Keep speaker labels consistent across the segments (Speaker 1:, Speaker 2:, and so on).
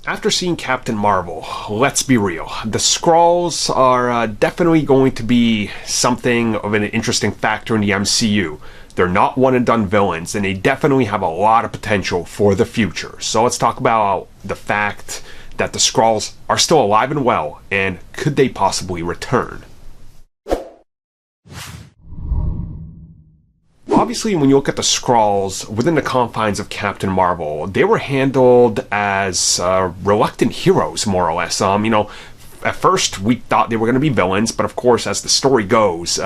Speaker 1: After seeing Captain Marvel, let's be real, the Skrulls are definitely going to be something of an interesting factor in the MCU. They're not one-and-done villains, and they definitely have a lot of potential for the future. So let's talk about the fact that the Skrulls are still alive and well, and could they possibly return? Obviously, when you look at the Skrulls within the confines of Captain Marvel, they were handled as reluctant heroes, more or less. At first we thought they were going to be villains, but of course, as the story goes,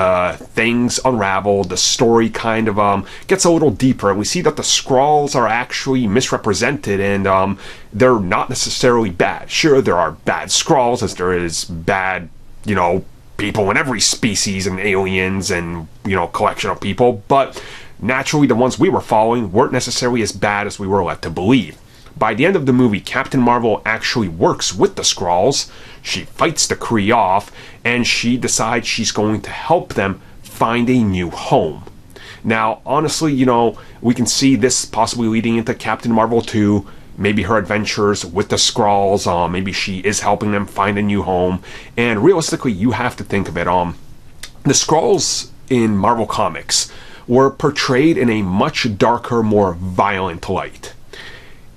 Speaker 1: things unravel. The story kind of gets a little deeper, and we see that the Skrulls are actually misrepresented, and they're not necessarily bad. Sure, there are bad Skrulls, as there is bad, people in every species and aliens and, collection of people, but naturally the ones we were following weren't necessarily as bad as we were led to believe. By the end of the movie, Captain Marvel actually works with the Skrulls, she fights the Kree off, and she decides she's going to help them find a new home. Now, honestly, we can see this possibly leading into Captain Marvel 2, maybe her adventures with the Skrulls, maybe she is helping them find a new home, and realistically, you have to think of it, the Skrulls in Marvel Comics were portrayed in a much darker, more violent light.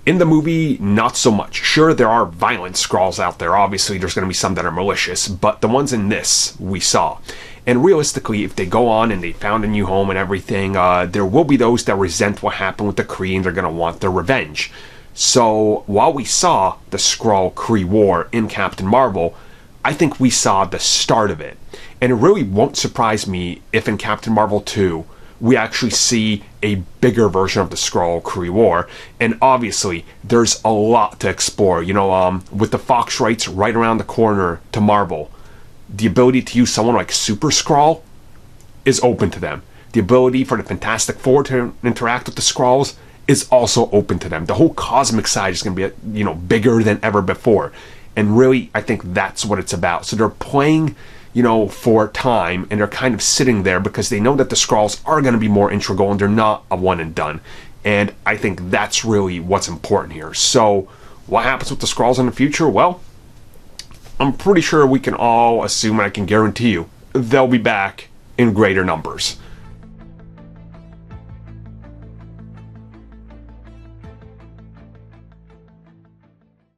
Speaker 1: In the movie, not so much. Sure, there are violent Skrulls out there, obviously there's going to be some that are malicious, but the ones in this, we saw. And realistically, if they go on and they found a new home and everything, there will be those that resent what happened with the Kree and they're going to want their revenge. So, while we saw the Skrull-Kree War in Captain Marvel, I think we saw the start of it. And it really won't surprise me if in Captain Marvel 2, we actually see a bigger version of the Skrull-Kree War. And obviously, there's a lot to explore. With the Fox rights right around the corner to Marvel, the ability to use someone like Super Skrull is open to them. The ability for the Fantastic Four to interact with the Skrulls is also open to them. The whole cosmic side is going to be, bigger than ever before. And really, I think that's what it's about. So they're playing, for time, and they're kind of sitting there because they know that the Skrulls are going to be more integral and they're not a one and done. And I think that's really what's important here. So, what happens with the Skrulls in the future? Well, I'm pretty sure we can all assume, and I can guarantee you, they'll be back in greater numbers.